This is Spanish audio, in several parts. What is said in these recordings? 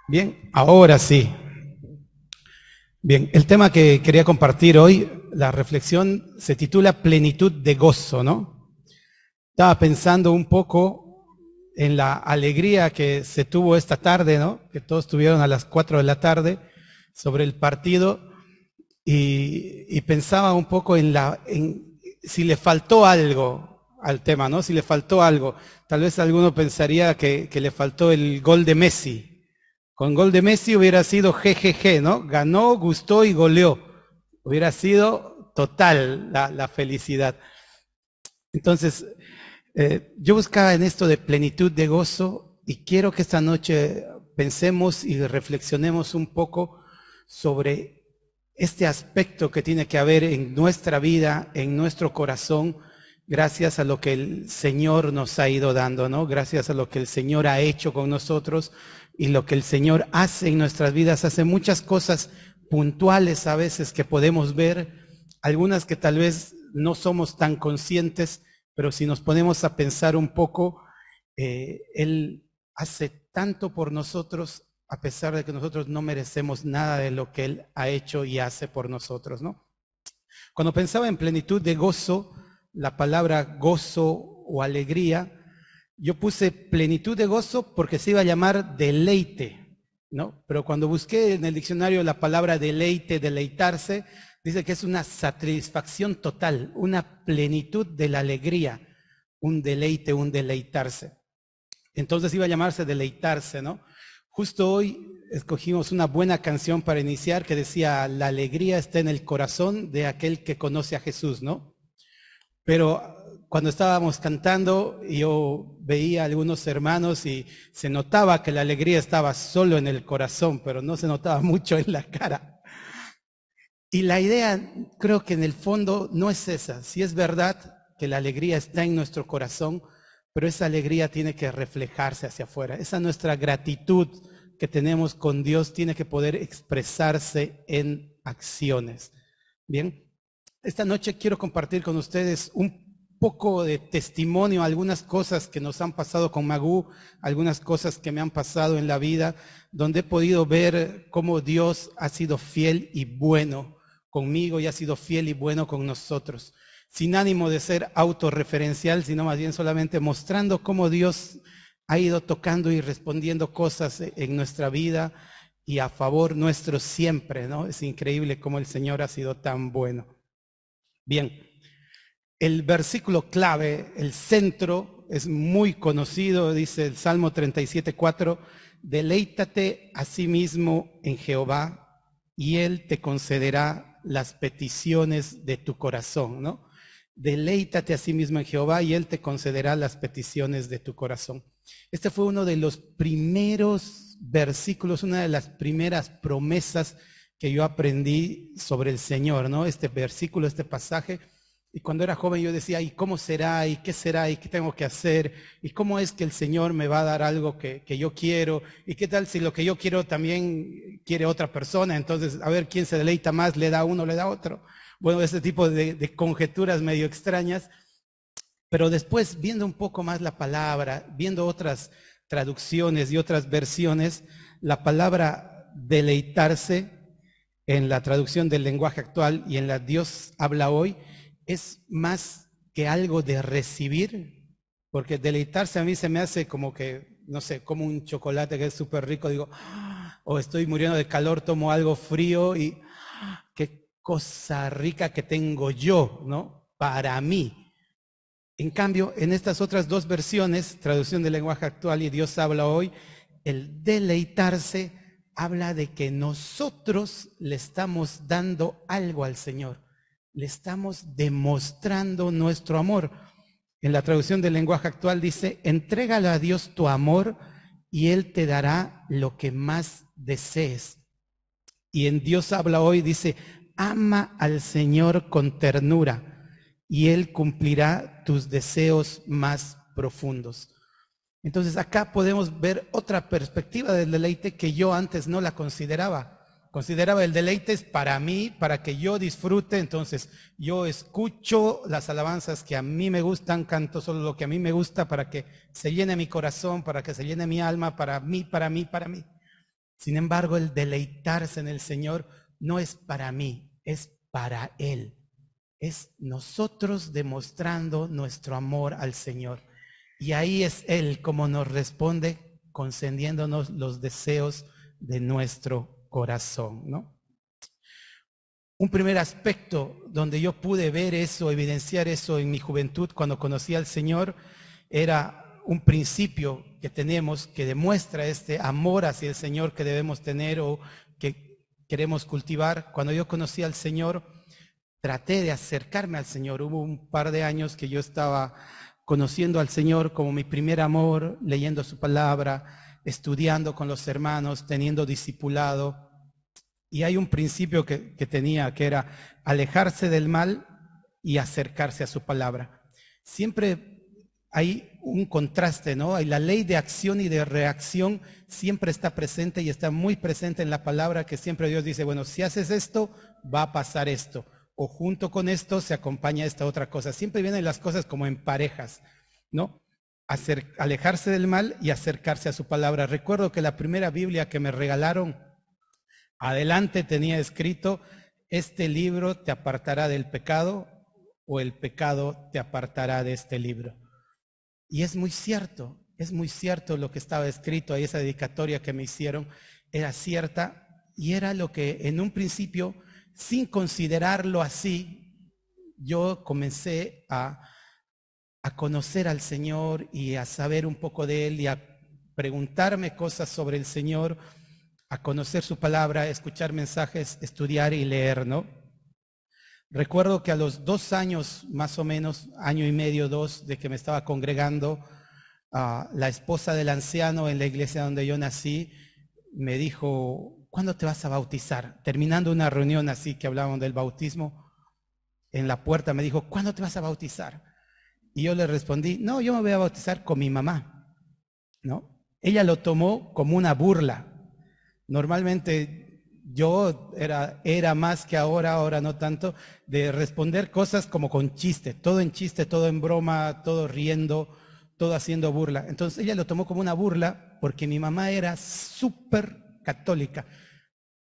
Bien, ahora sí. Bien, el tema que quería compartir hoy, la reflexión se titula Plenitud de gozo, ¿no? Estaba pensando un poco en la alegría que se tuvo esta tarde, ¿no? Que todos tuvieron a las 4 de la tarde sobre el partido y pensaba un poco en si le faltó algo al tema, ¿no? Si le faltó algo. Tal vez alguno pensaría que le faltó el gol de Messi. Con gol de Messi hubiera sido GGG, ¿no? Ganó, gustó y goleó. Hubiera sido total la felicidad. Entonces, yo buscaba en esto de plenitud de gozo y quiero que esta noche pensemos y reflexionemos un poco sobre este aspecto que tiene que haber en nuestra vida, en nuestro corazón, gracias a lo que el Señor nos ha ido dando, ¿no? Gracias a lo que el Señor ha hecho con nosotros y lo que el Señor hace en nuestras vidas. Hace muchas cosas puntuales a veces que podemos ver, algunas que tal vez no somos tan conscientes, pero si nos ponemos a pensar un poco, Él hace tanto por nosotros a pesar de que nosotros no merecemos nada de lo que Él ha hecho y hace por nosotros, ¿no? Cuando pensaba en plenitud de gozo, la palabra gozo o alegría, yo puse plenitud de gozo porque se iba a llamar deleite, ¿no? Pero cuando busqué en el diccionario la palabra deleite, deleitarse, dice que es una satisfacción total, una plenitud de la alegría, un deleite, un deleitarse. Entonces iba a llamarse deleitarse, ¿no? Justo hoy escogimos una buena canción para iniciar que decía, la alegría está en el corazón de aquel que conoce a Jesús, ¿no? Pero cuando estábamos cantando, yo veía a algunos hermanos y se notaba que la alegría estaba solo en el corazón, pero no se notaba mucho en la cara. Y la idea, creo que en el fondo no es esa. Sí es verdad que la alegría está en nuestro corazón, pero esa alegría tiene que reflejarse hacia afuera. Esa nuestra gratitud que tenemos con Dios tiene que poder expresarse en acciones. Bien, esta noche quiero compartir con ustedes un poco de testimonio, algunas cosas que nos han pasado con Magú, algunas cosas que me han pasado en la vida, donde he podido ver cómo Dios ha sido fiel y bueno conmigo y ha sido fiel y bueno con nosotros, sin ánimo de ser autorreferencial, sino más bien solamente mostrando cómo Dios ha ido tocando y respondiendo cosas en nuestra vida y a favor nuestro siempre, ¿no? Es increíble cómo el Señor ha sido tan bueno. Bien, el versículo clave, el centro, es muy conocido, dice el Salmo 37:4, deleítate a sí mismo en Jehová y Él te concederá las peticiones de tu corazón, ¿no? Deleítate a sí mismo en Jehová y Él te concederá las peticiones de tu corazón. Este fue uno de los primeros versículos, una de las primeras promesas que yo aprendí sobre el Señor, ¿no? Este versículo, este pasaje. Y cuando era joven yo decía, ¿y cómo será? ¿Y qué será? ¿Y qué tengo que hacer? ¿Y cómo es que el Señor me va a dar algo que yo quiero? ¿Y qué tal si lo que yo quiero también quiere otra persona? Entonces, a ver quién se deleita más, le da uno, le da otro. Bueno, ese tipo de conjeturas medio extrañas. Pero después, viendo un poco más la palabra, viendo otras traducciones y otras versiones, la palabra deleitarse en la traducción del lenguaje actual y en la Dios habla hoy, es más que algo de recibir, porque deleitarse a mí se me hace como que, no sé, como un chocolate que es súper rico, digo, o estoy muriendo de calor, tomo algo frío y qué cosa rica que tengo yo, ¿no? Para mí. En cambio, en estas otras dos versiones, traducción del lenguaje actual y Dios habla hoy, el deleitarse habla de que nosotros le estamos dando algo al Señor, le estamos demostrando nuestro amor. En la traducción del lenguaje actual dice, entrégale a Dios tu amor y Él te dará lo que más desees. Y en Dios habla hoy, dice, ama al Señor con ternura y Él cumplirá tus deseos más profundos. Entonces acá podemos ver otra perspectiva del deleite que yo antes no la consideraba. Consideraba el deleite es para mí, para que yo disfrute, entonces yo escucho las alabanzas que a mí me gustan, canto solo lo que a mí me gusta para que se llene mi corazón, para que se llene mi alma, para mí, para mí, para mí. Sin embargo, el deleitarse en el Señor no es para mí, es para Él. Es nosotros demostrando nuestro amor al Señor. Y ahí es Él como nos responde, concediéndonos los deseos de nuestro corazón, ¿no? Un primer aspecto donde yo pude ver eso, evidenciar eso en mi juventud cuando conocí al Señor, era un principio que tenemos que demuestra este amor hacia el Señor que debemos tener o que queremos cultivar. Cuando yo conocí al Señor, traté de acercarme al Señor. Hubo un par de años que yo estaba conociendo al Señor como mi primer amor, leyendo su palabra, estudiando con los hermanos, teniendo discipulado. Y hay un principio que tenía, que era alejarse del mal y acercarse a su palabra. Siempre hay un contraste, ¿no? Hay la ley de acción y de reacción siempre está presente y está muy presente en la palabra, que siempre Dios dice, bueno, si haces esto, va a pasar esto. O junto con esto se acompaña esta otra cosa. Siempre vienen las cosas como en parejas, ¿no? Alejarse del mal y acercarse a su palabra. Recuerdo que la primera Biblia que me regalaron, adelante tenía escrito, este libro te apartará del pecado o el pecado te apartará de este libro. Y es muy cierto lo que estaba escrito ahí, esa dedicatoria que me hicieron, era cierta y era lo que en un principio, sin considerarlo así, yo comencé a conocer al Señor y a saber un poco de Él y a preguntarme cosas sobre el Señor, a conocer su palabra, escuchar mensajes, estudiar y leer, ¿no? Recuerdo que a los 2 años, más o menos, año y medio, 2, de que me estaba congregando, la esposa del anciano en la iglesia donde yo nací me dijo, ¿cuándo te vas a bautizar? Terminando una reunión así que hablábamos del bautismo, en la puerta me dijo, ¿cuándo te vas a bautizar? Y yo le respondí, no, yo me voy a bautizar con mi mamá, ¿no? Ella lo tomó como una burla. Normalmente yo era más que ahora no tanto, de responder cosas como con chiste, todo en chiste, todo en broma, todo riendo, todo haciendo burla. Entonces ella lo tomó como una burla porque mi mamá era súper católica.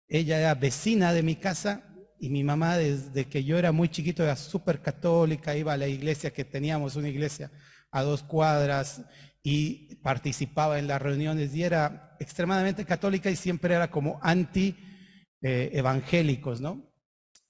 Ella era vecina de mi casa y mi mamá desde que yo era muy chiquito era súper católica, iba a la iglesia que teníamos, una iglesia a 2 cuadras, y participaba en las reuniones y era extremadamente católica y siempre era como anti evangélicos, ¿no?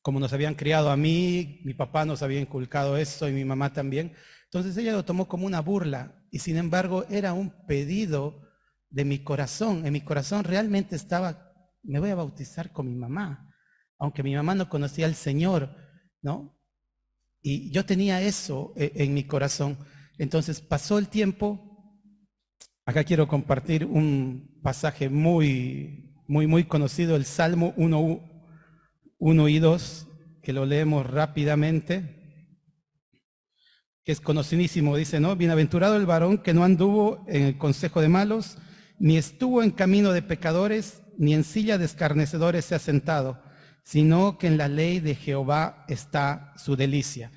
Como nos habían criado a mí, mi papá nos había inculcado eso y mi mamá también. Entonces ella lo tomó como una burla y sin embargo era un pedido de mi corazón. En mi corazón realmente estaba, me voy a bautizar con mi mamá, aunque mi mamá no conocía al Señor, ¿no? Y yo tenía eso en mi corazón. Entonces pasó el tiempo. Acá quiero compartir un pasaje muy conocido, el Salmo 1 y 2, que lo leemos rápidamente, que es conocidísimo, dice, ¿no? Bienaventurado el varón que no anduvo en el consejo de malos, ni estuvo en camino de pecadores, ni en silla de escarnecedores se ha sentado, sino que en la ley de Jehová está su delicia.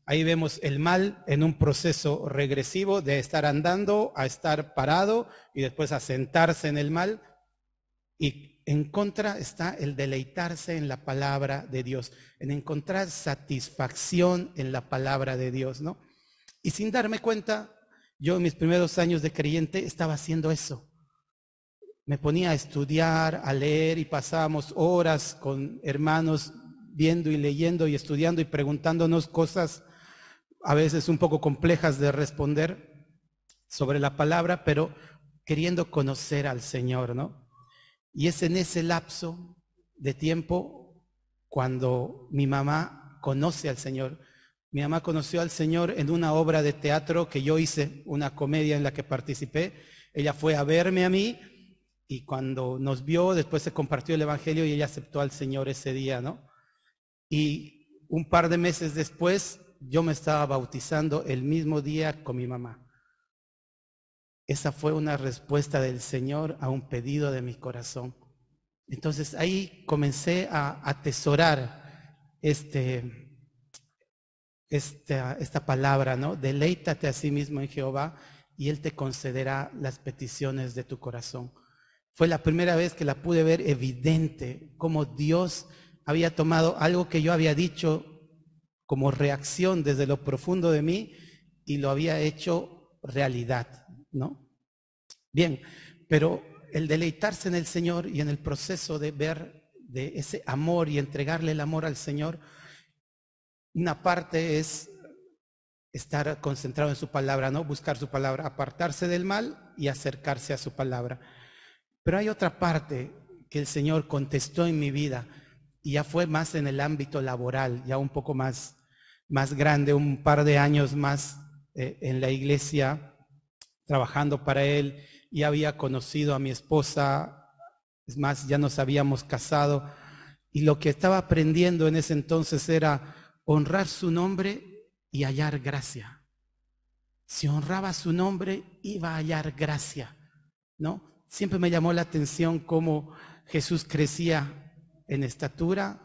Ahí vemos el mal en un proceso regresivo de estar andando a estar parado y después a sentarse en el mal. Y en contra está el deleitarse en la palabra de Dios, en encontrar satisfacción en la palabra de Dios, ¿no? Y sin darme cuenta, yo en mis primeros años de creyente estaba haciendo eso. Me ponía a estudiar, a leer y pasábamos horas con hermanos viendo y leyendo y estudiando y preguntándonos cosas a veces un poco complejas de responder sobre la palabra, pero queriendo conocer al Señor, ¿no? Y es en ese lapso de tiempo cuando mi mamá conoce al Señor. Mi mamá conoció al Señor en una obra de teatro que yo hice, una comedia en la que participé. Ella fue a verme a mí y cuando nos vio, después se compartió el Evangelio y ella aceptó al Señor ese día, ¿no? Y un par de meses después, yo me estaba bautizando el mismo día con mi mamá. Esa fue una respuesta del Señor a un pedido de mi corazón. Entonces ahí comencé a atesorar esta palabra, ¿no? Deleítate a sí mismo en Jehová y Él te concederá las peticiones de tu corazón. Fue la primera vez que la pude ver evidente, cómo Dios había tomado algo que yo había dicho como reacción desde lo profundo de mí y lo había hecho realidad, ¿no? Bien, pero el deleitarse en el Señor y en el proceso de ver de ese amor y entregarle el amor al Señor, una parte es estar concentrado en su palabra, ¿no? Buscar su palabra, apartarse del mal y acercarse a su palabra. Pero hay otra parte que el Señor contestó en mi vida y ya fue más en el ámbito laboral, ya un poco más grande, un par de años más en la iglesia, trabajando para Él. Y había conocido a mi esposa, es más, ya nos habíamos casado. Y lo que estaba aprendiendo en ese entonces era honrar su nombre y hallar gracia. Si honraba su nombre, iba a hallar gracia, ¿no? Siempre me llamó la atención cómo Jesús crecía en estatura,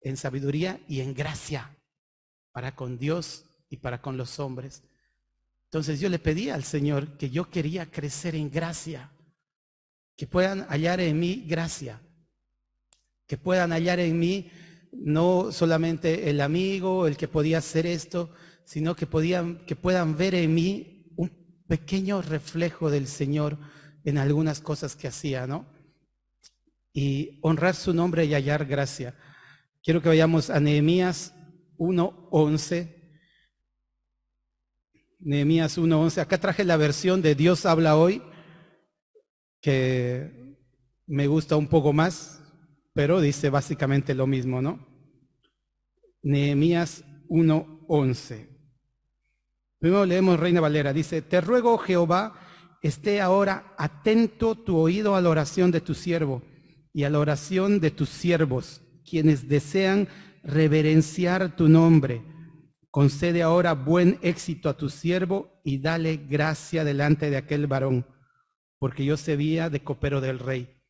en sabiduría y en gracia para con Dios y para con los hombres. Entonces yo le pedí al Señor que yo quería crecer en gracia, que puedan hallar en mí gracia, que puedan hallar en mí no solamente el amigo, el que podía hacer esto, sino que puedan ver en mí un pequeño reflejo del Señor en algunas cosas que hacía, ¿no? Y honrar su nombre y hallar gracia. Quiero que vayamos a Nehemías 1:11. Nehemías 1:11. Acá traje la versión de Dios habla hoy, que me gusta un poco más, pero dice básicamente lo mismo, ¿no? Nehemías 1:11. Primero leemos Reina Valera. Dice: Te ruego, Jehová, esté ahora atento tu oído a la oración de tu siervo y a la oración de tus siervos, quienes desean reverenciar tu nombre. Concede ahora buen éxito a tu siervo y dale gracia delante de aquel varón, porque yo servía de copero del rey.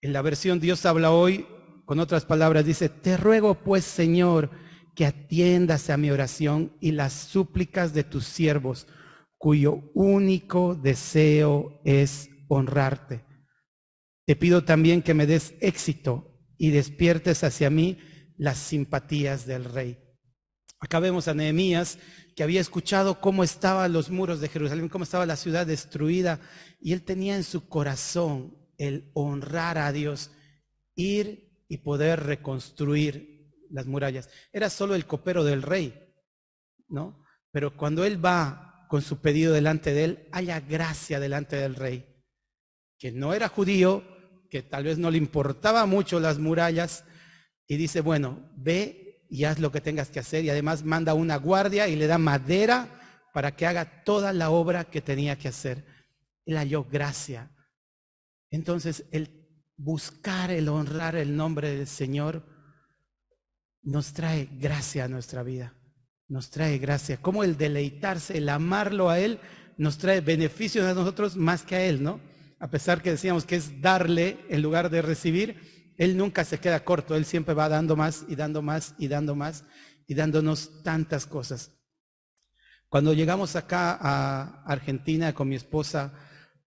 En la versión Dios habla hoy, con otras palabras, dice: Te ruego pues, Señor, que atiendas a mi oración y las súplicas de tus siervos, cuyo único deseo es honrarte. Te pido también que me des éxito y despiertes hacia mí las simpatías del rey. Acá vemos a Nehemías, que había escuchado cómo estaban los muros de Jerusalén, cómo estaba la ciudad destruida, y él tenía en su corazón el honrar a Dios, ir y poder reconstruir las murallas. Era solo el copero del rey, ¿no? Pero cuando él va con su pedido delante de él, haya gracia delante del rey, que no era judío, que tal vez no le importaba mucho las murallas, y dice: bueno, ve y haz lo que tengas que hacer, y además manda una guardia y le da madera para que haga toda la obra que tenía que hacer. Él halló gracia. Entonces, el buscar, el honrar el nombre del Señor nos trae gracia a nuestra vida, nos trae gracia. Como el deleitarse, el amarlo a Él, nos trae beneficios a nosotros más que a Él, ¿no? A pesar que decíamos que es darle en lugar de recibir, Él nunca se queda corto, Él siempre va dando más y dando más y dando más y dándonos tantas cosas. Cuando llegamos acá a Argentina con mi esposa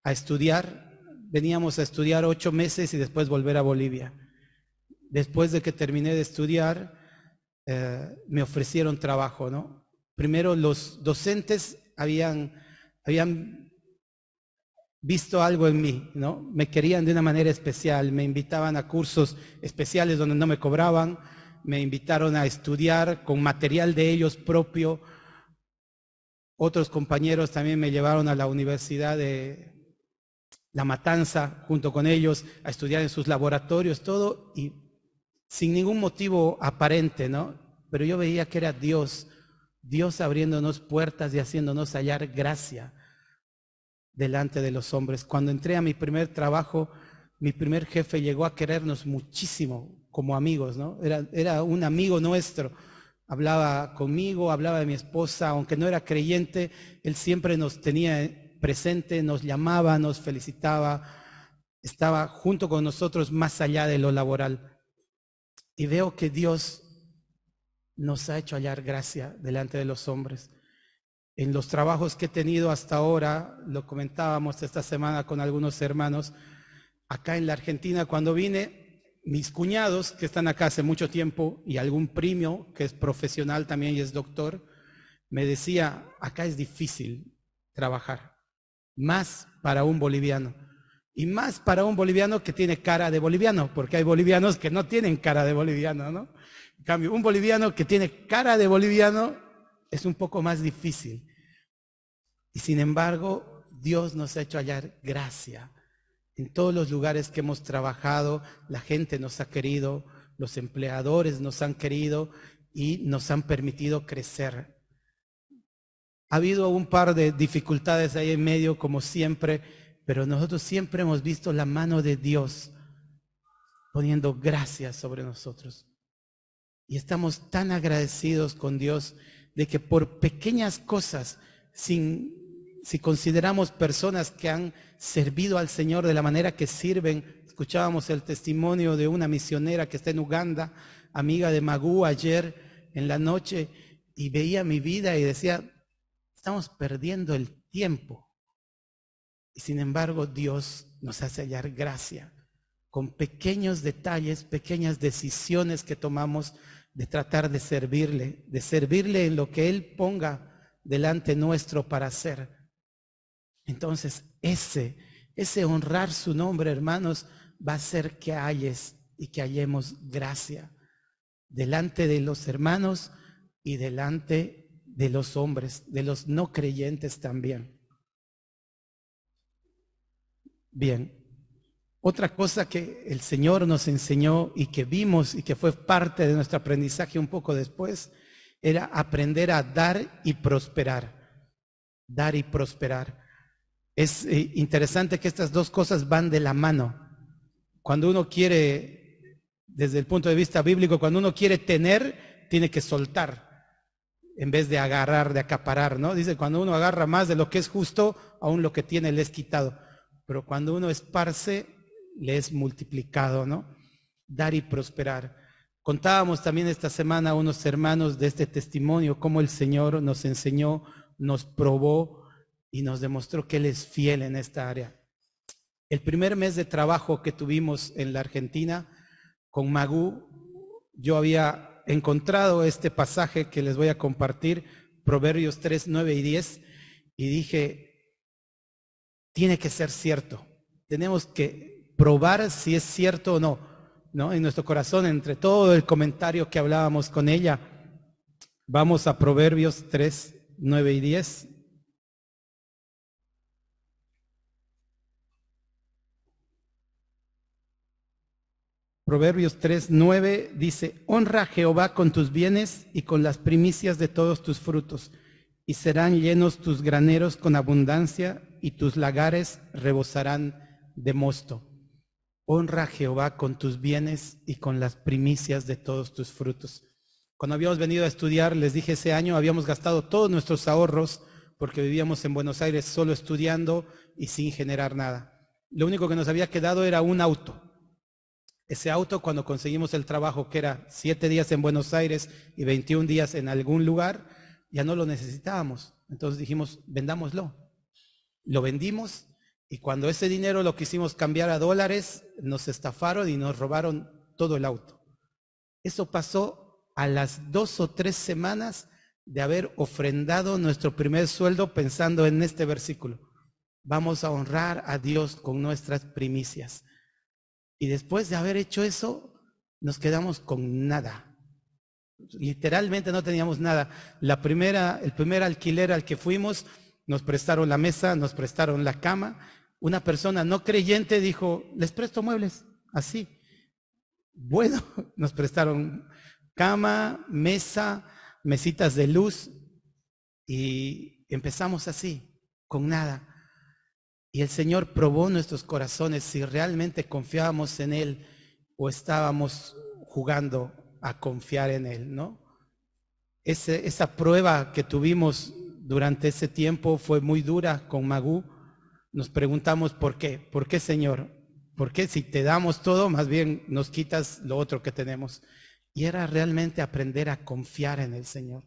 a estudiar, veníamos a estudiar 8 meses y después volver a Bolivia. Después de que terminé de estudiar, me ofrecieron trabajo, ¿no? Primero los docentes habían visto algo en mí, ¿no? Me querían de una manera especial, me invitaban a cursos especiales donde no me cobraban, me invitaron a estudiar con material de ellos propio. Otros compañeros también me llevaron a la Universidad de La Matanza junto con ellos a estudiar en sus laboratorios, todo, y sin ningún motivo aparente, ¿no? Pero yo veía que era Dios abriéndonos puertas y haciéndonos hallar gracia delante de los hombres. Cuando entré a mi primer trabajo, mi primer jefe llegó a querernos muchísimo como amigos, ¿no? Era un amigo nuestro. Hablaba conmigo, hablaba de mi esposa, aunque no era creyente, él siempre nos tenía presente, nos llamaba, nos felicitaba, estaba junto con nosotros más allá de lo laboral. Y veo que Dios nos ha hecho hallar gracia delante de los hombres. En los trabajos que he tenido hasta ahora, lo comentábamos esta semana con algunos hermanos, acá en la Argentina cuando vine, mis cuñados que están acá hace mucho tiempo y algún primo que es profesional también y es doctor, me decía, acá es difícil trabajar, más para un boliviano. Y más para un boliviano que tiene cara de boliviano, porque hay bolivianos que no tienen cara de boliviano, ¿no? En cambio, un boliviano que tiene cara de boliviano es un poco más difícil. Y sin embargo, Dios nos ha hecho hallar gracia. En todos los lugares que hemos trabajado, la gente nos ha querido, los empleadores nos han querido y nos han permitido crecer. Ha habido un par de dificultades ahí en medio, como siempre, pero nosotros siempre hemos visto la mano de Dios poniendo gracias sobre nosotros. Y estamos tan agradecidos con Dios de que por pequeñas cosas, si consideramos personas que han servido al Señor de la manera que sirven, escuchábamos el testimonio de una misionera que está en Uganda, amiga de Magú ayer en la noche, y veía mi vida y decía, estamos perdiendo el tiempo. Y sin embargo, Dios nos hace hallar gracia con pequeños detalles, pequeñas decisiones que tomamos de tratar de servirle en lo que Él ponga delante nuestro para hacer. Entonces, ese honrar su nombre, hermanos, va a hacer que halles y que hallemos gracia delante de los hermanos y delante de los hombres, de los no creyentes también. Bien, otra cosa que el Señor nos enseñó y que vimos y que fue parte de nuestro aprendizaje un poco después, era aprender a dar y prosperar. Dar y prosperar. Es interesante que estas dos cosas van de la mano. Cuando uno quiere, desde el punto de vista bíblico, cuando uno quiere tener, tiene que soltar, en vez de agarrar, de acaparar, ¿no? Dice, cuando uno agarra más de lo que es justo, aún lo que tiene le es quitado. Pero cuando uno esparce, le es multiplicado, ¿no? Dar y prosperar. Contábamos también esta semana a unos hermanos de este testimonio, cómo el Señor nos enseñó, nos probó y nos demostró que Él es fiel en esta área. El primer mes de trabajo que tuvimos en la Argentina, con Magú, yo había encontrado este pasaje que les voy a compartir, Proverbios 3, 9 y 10, y dije, tiene que ser cierto. Tenemos que probar si es cierto o no, ¿no? En nuestro corazón, entre todo el comentario que hablábamos con ella, vamos a Proverbios 3, 9 y 10. Proverbios 3, 9 dice, honra a Jehová con tus bienes y con las primicias de todos tus frutos, y serán llenos tus graneros con abundancia y tus lagares rebosarán de mosto. Honra a Jehová con tus bienes y con las primicias de todos tus frutos. Cuando habíamos venido a estudiar, les dije, ese año habíamos gastado todos nuestros ahorros porque vivíamos en Buenos Aires solo estudiando y sin generar nada. Lo único que nos había quedado era un auto. Ese auto, cuando conseguimos el trabajo, que era 7 días en Buenos Aires y 21 días en algún lugar, ya no lo necesitábamos. Entonces dijimos, vendámoslo. Lo vendimos y cuando ese dinero lo quisimos cambiar a dólares, nos estafaron y nos robaron todo el auto. Eso pasó a las 2 o 3 semanas de haber ofrendado nuestro primer sueldo pensando en este versículo. Vamos a honrar a Dios con nuestras primicias. Y después de haber hecho eso, nos quedamos con nada. Literalmente no teníamos nada. El primer alquiler al que fuimos, nos prestaron la mesa, nos prestaron la cama. Una persona no creyente dijo, les presto muebles, así. Bueno, nos prestaron cama, mesa, mesitas de luz y empezamos así, con nada. Y el Señor probó nuestros corazones si realmente confiábamos en Él o estábamos jugando a confiar en Él, ¿no? Esa prueba que tuvimos durante ese tiempo fue muy dura con Magú. Nos preguntamos ¿por qué? ¿Por qué, Señor? ¿Por qué si te damos todo, más bien nos quitas lo otro que tenemos? Y era realmente aprender a confiar en el Señor,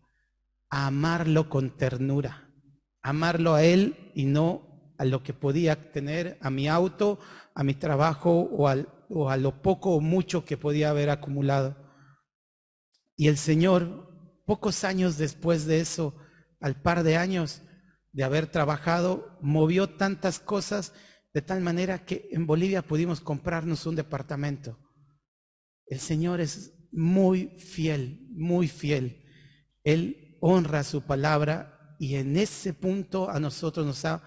a amarlo con ternura, amarlo a Él y no a lo que podía tener, a mi auto, a mi trabajo o a lo poco o mucho que podía haber acumulado. Y el Señor, pocos años después de eso, al par de años de haber trabajado, movió tantas cosas de tal manera que en Bolivia pudimos comprarnos un departamento. El Señor es muy fiel, muy fiel. Él honra su palabra y en ese punto a nosotros nos ha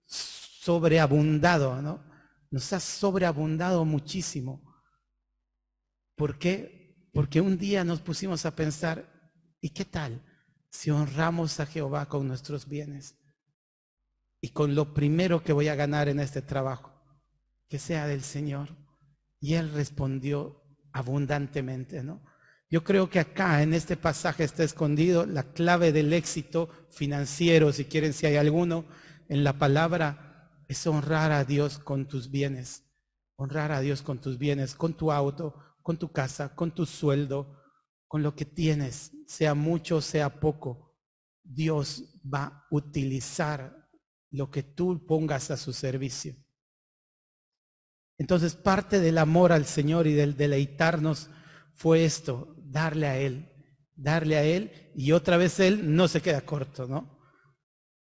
sobreabundado, ¿no? Nos ha sobreabundado muchísimo. ¿Por qué? Porque un día nos pusimos a pensar, ¿y qué tal si honramos a Jehová con nuestros bienes? Y con lo primero que voy a ganar en este trabajo, que sea del Señor. Y Él respondió abundantemente, ¿no? Yo creo que acá en este pasaje está escondido la clave del éxito financiero, si quieren, si hay alguno en la palabra, es honrar a Dios con tus bienes. Honrar a Dios con tus bienes, con tu auto, con tu casa, con tu sueldo, con lo que tienes, sea mucho, sea poco. Dios va a utilizar lo que tú pongas a su servicio. Entonces, parte del amor al Señor y del deleitarnos fue esto, darle a Él, y otra vez Él no se queda corto, ¿no?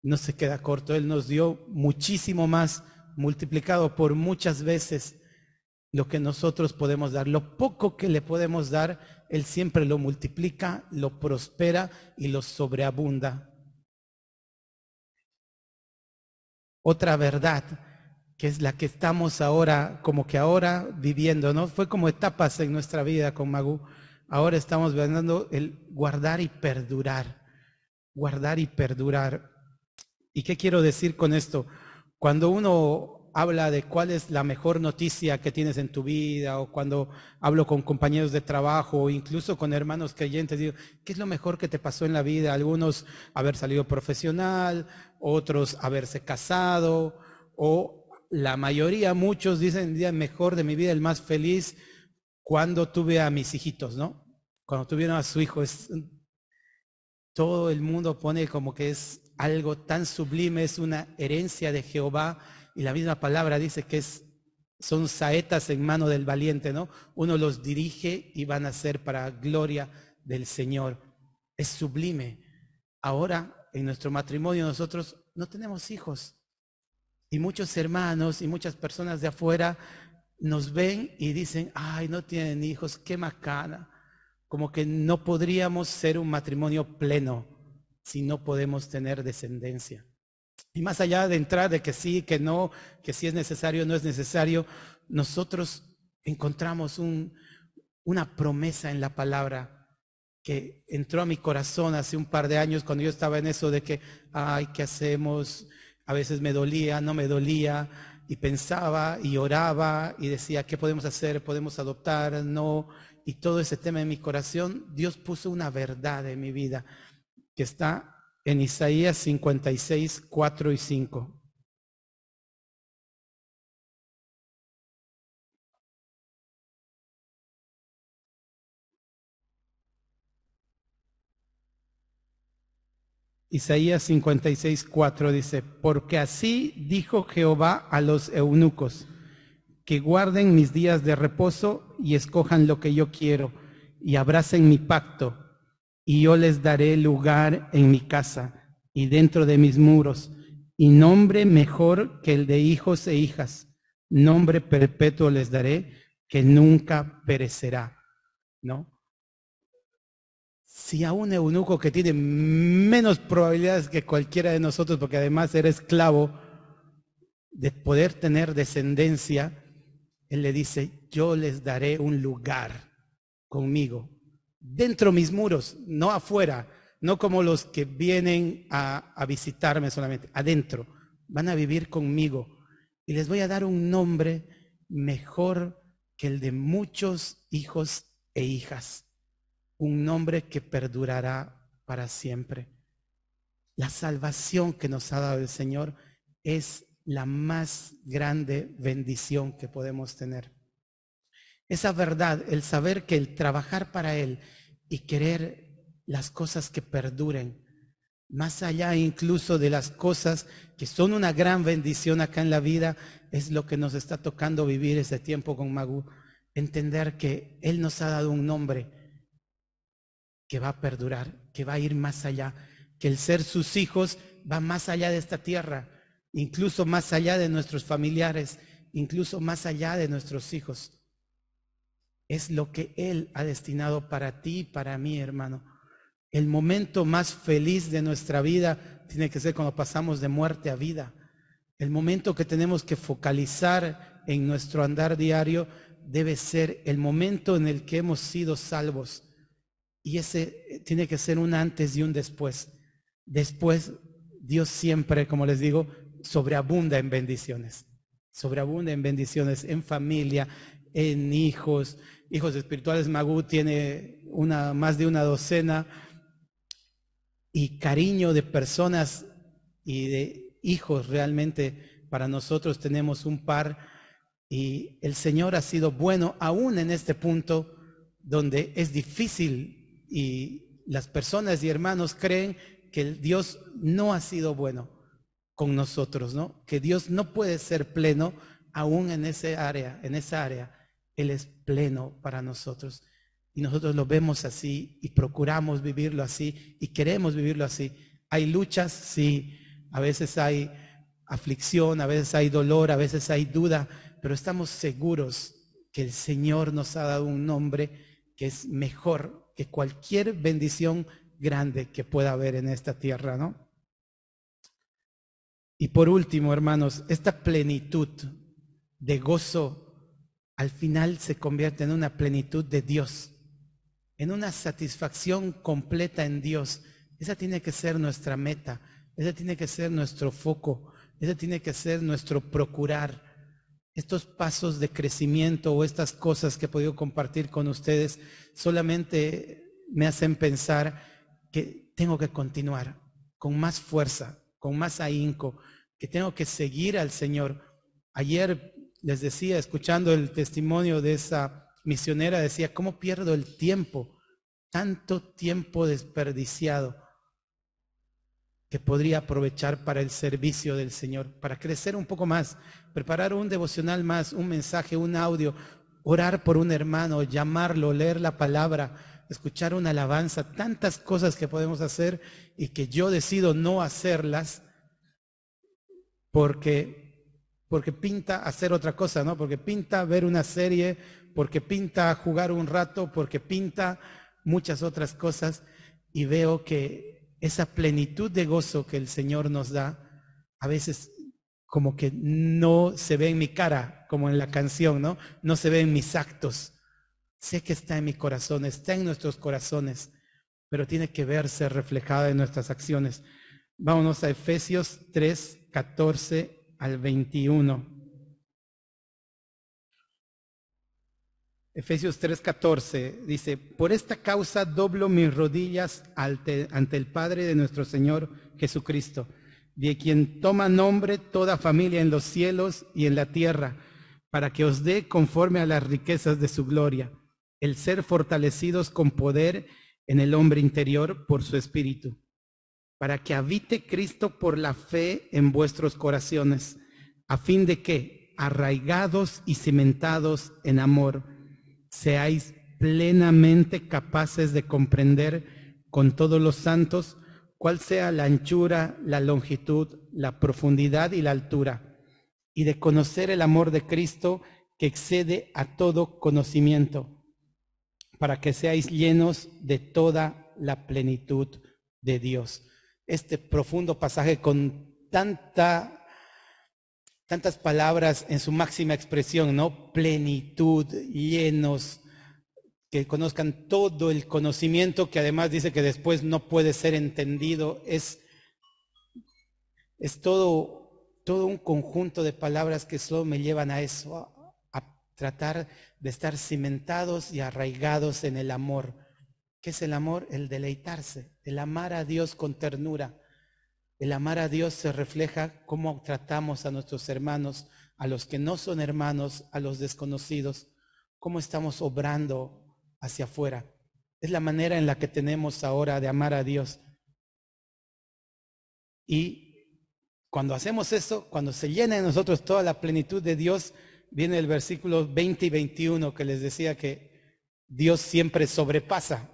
No se queda corto, Él nos dio muchísimo más, multiplicado por muchas veces lo que nosotros podemos dar. Lo poco que le podemos dar, Él siempre lo multiplica, lo prospera y lo sobreabunda. Otra verdad, que es la que estamos ahora, como que ahora viviendo, ¿no? Fue como etapas en nuestra vida con Magu. Ahora estamos viendo el guardar y perdurar. Guardar y perdurar. ¿Y qué quiero decir con esto? Cuando uno habla de cuál es la mejor noticia que tienes en tu vida, o cuando hablo con compañeros de trabajo, o incluso con hermanos creyentes, digo, ¿qué es lo mejor que te pasó en la vida? Algunos haber salido profesional, otros haberse casado, o la mayoría, muchos dicen el día mejor de mi vida, el más feliz, cuando tuve a mis hijitos, ¿no? Cuando tuvieron a su hijo, todo el mundo pone como que es algo tan sublime, es una herencia de Jehová, y la misma palabra dice que son saetas en mano del valiente, ¿no? Uno los dirige y van a ser para gloria del Señor. Es sublime. Ahora, en nuestro matrimonio, nosotros no tenemos hijos. Y muchos hermanos y muchas personas de afuera nos ven y dicen, ay, no tienen hijos, qué macana. Como que no podríamos ser un matrimonio pleno si no podemos tener descendencia. Y más allá de entrar de que sí, que no, que si es necesario, no es necesario, nosotros encontramos una promesa en la palabra que entró a mi corazón hace un par de años cuando yo estaba en eso de que, ay, ¿qué hacemos? A veces me dolía, no me dolía, y pensaba y oraba y decía, ¿qué podemos hacer? ¿Podemos adoptar? No. Y todo ese tema en mi corazón, Dios puso una verdad en mi vida que está en Isaías 56, 4 y 5. Isaías 56, 4 dice, porque así dijo Jehová a los eunucos, que guarden mis días de reposo y escojan lo que yo quiero y abracen mi pacto, y yo les daré lugar en mi casa y dentro de mis muros, y nombre mejor que el de hijos e hijas, nombre perpetuo les daré que nunca perecerá, ¿no? Si a un eunuco que tiene menos probabilidades que cualquiera de nosotros, porque además era esclavo, de poder tener descendencia, él le dice, yo les daré un lugar conmigo, dentro de mis muros, no afuera, no como los que vienen a visitarme solamente, adentro, van a vivir conmigo y les voy a dar un nombre mejor que el de muchos hijos e hijas, un nombre que perdurará para siempre. La salvación que nos ha dado el Señor es la más grande bendición que podemos tener. Esa verdad, el saber que el trabajar para Él y querer las cosas que perduren, más allá incluso de las cosas que son una gran bendición acá en la vida, es lo que nos está tocando vivir ese tiempo con Magu. Entender que Él nos ha dado un nombre que va a perdurar, que va a ir más allá, que el ser sus hijos va más allá de esta tierra, incluso más allá de nuestros familiares, incluso más allá de nuestros hijos. Es lo que Él ha destinado para ti y para mí, hermano. El momento más feliz de nuestra vida tiene que ser cuando pasamos de muerte a vida. El momento que tenemos que focalizar en nuestro andar diario debe ser el momento en el que hemos sido salvos. Y ese tiene que ser un antes y un después. Después, Dios siempre, como les digo, sobreabunda en bendiciones. Sobreabunda en bendiciones, en familia, en hijos espirituales. Magu tiene más de una docena, y cariño de personas y de hijos. Realmente para nosotros tenemos un par, y el Señor ha sido bueno aún en este punto donde es difícil y las personas y hermanos creen que el Dios no ha sido bueno con nosotros, ¿no? Que Dios no puede ser pleno aún en esa área. Él es pleno para nosotros. Y nosotros lo vemos así y procuramos vivirlo así y queremos vivirlo así. Hay luchas, sí, a veces hay aflicción, a veces hay dolor, a veces hay duda, pero estamos seguros que el Señor nos ha dado un nombre que es mejor que cualquier bendición grande que pueda haber en esta tierra, ¿no? Y por último, hermanos, esta plenitud de gozo al final se convierte en una plenitud de Dios, en una satisfacción completa en Dios. Esa tiene que ser nuestra meta, ese tiene que ser nuestro foco, ese tiene que ser nuestro procurar. Estos pasos de crecimiento o estas cosas que he podido compartir con ustedes solamente me hacen pensar que tengo que continuar con más fuerza, con más ahínco, que tengo que seguir al Señor. Ayer les decía, escuchando el testimonio de esa misionera, decía, ¿cómo pierdo el tiempo? Tanto tiempo desperdiciado que podría aprovechar para el servicio del Señor, para crecer un poco más, preparar un devocional más, un mensaje, un audio, orar por un hermano, llamarlo, leer la palabra, escuchar una alabanza, tantas cosas que podemos hacer y que yo decido no hacerlas porque pinta hacer otra cosa, ¿no? Porque pinta ver una serie, porque pinta jugar un rato, porque pinta muchas otras cosas, y veo que esa plenitud de gozo que el Señor nos da, a veces como que no se ve en mi cara, como en la canción, ¿no? No se ve en mis actos. Sé que está en mi corazón, está en nuestros corazones, pero tiene que verse reflejada en nuestras acciones. Vámonos a Efesios 3, 14 al 21. Efesios 3:14 dice, por esta causa doblo mis rodillas ante el Padre de nuestro Señor Jesucristo, de quien toma nombre toda familia en los cielos y en la tierra, para que os dé conforme a las riquezas de su gloria, el ser fortalecidos con poder en el hombre interior por su Espíritu, para que habite Cristo por la fe en vuestros corazones, a fin de que, arraigados y cimentados en amor, seáis plenamente capaces de comprender con todos los santos cuál sea la anchura, la longitud, la profundidad y la altura, y de conocer el amor de Cristo que excede a todo conocimiento, para que seáis llenos de toda la plenitud de Dios. Este profundo pasaje con tantas palabras en su máxima expresión, ¿no? Plenitud, llenos, que conozcan todo el conocimiento, que además dice que después no puede ser entendido. Es todo un conjunto de palabras que solo me llevan a eso, a tratar de estar cimentados y arraigados en el amor. ¿Qué es el amor? El deleitarse, el amar a Dios con ternura. El amar a Dios se refleja cómo tratamos a nuestros hermanos, a los que no son hermanos, a los desconocidos, cómo estamos obrando hacia afuera. Es la manera en la que tenemos ahora de amar a Dios. Y cuando hacemos eso, cuando se llena en nosotros toda la plenitud de Dios, viene el versículo 20 y 21 que les decía que Dios siempre sobrepasa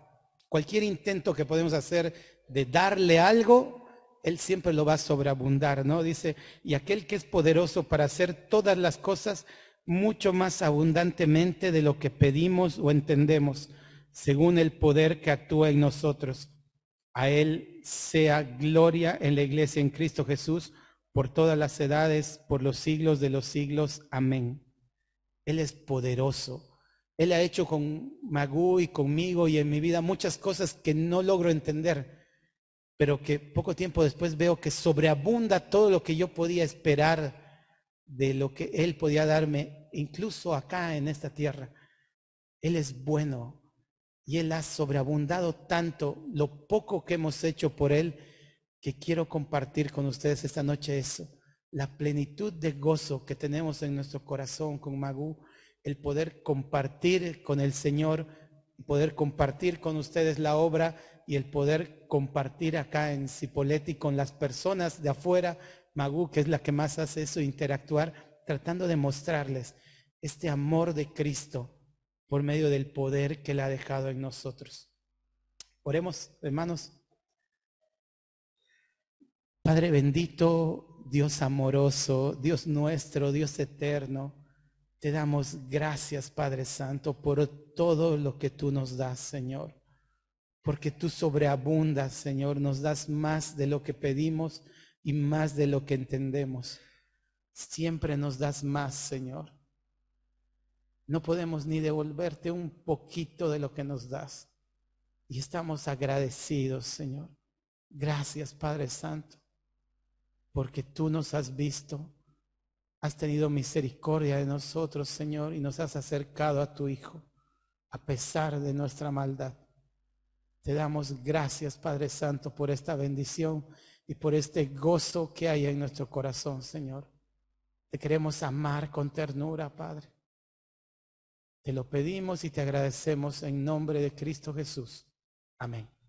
cualquier intento que podemos hacer de darle algo. Él siempre lo va a sobreabundar, ¿no? Dice, y aquel que es poderoso para hacer todas las cosas mucho más abundantemente de lo que pedimos o entendemos, según el poder que actúa en nosotros. A Él sea gloria en la iglesia en Cristo Jesús, por todas las edades, por los siglos de los siglos. Amén. Él es poderoso. Él ha hecho con Magú y conmigo y en mi vida muchas cosas que no logro entender, pero que poco tiempo después veo que sobreabunda todo lo que yo podía esperar de lo que Él podía darme, incluso acá en esta tierra. Él es bueno y Él ha sobreabundado tanto lo poco que hemos hecho por Él, que quiero compartir con ustedes esta noche eso, la plenitud de gozo que tenemos en nuestro corazón con Magú, el poder compartir con el Señor, poder compartir con ustedes la obra y el poder compartir acá en Cipolletti con las personas de afuera. Magú, que es la que más hace eso, interactuar, tratando de mostrarles este amor de Cristo por medio del poder que Él ha dejado en nosotros. Oremos, hermanos. Padre bendito, Dios amoroso, Dios nuestro, Dios eterno, te damos gracias, Padre Santo, por todo lo que tú nos das, Señor. Porque tú sobreabundas, Señor, nos das más de lo que pedimos y más de lo que entendemos. Siempre nos das más, Señor. No podemos ni devolverte un poquito de lo que nos das. Y estamos agradecidos, Señor. Gracias, Padre Santo, porque tú nos has visto, has tenido misericordia de nosotros, Señor, y nos has acercado a tu Hijo, a pesar de nuestra maldad. Te damos gracias, Padre Santo, por esta bendición y por este gozo que hay en nuestro corazón, Señor. Te queremos amar con ternura, Padre. Te lo pedimos y te agradecemos en nombre de Cristo Jesús. Amén.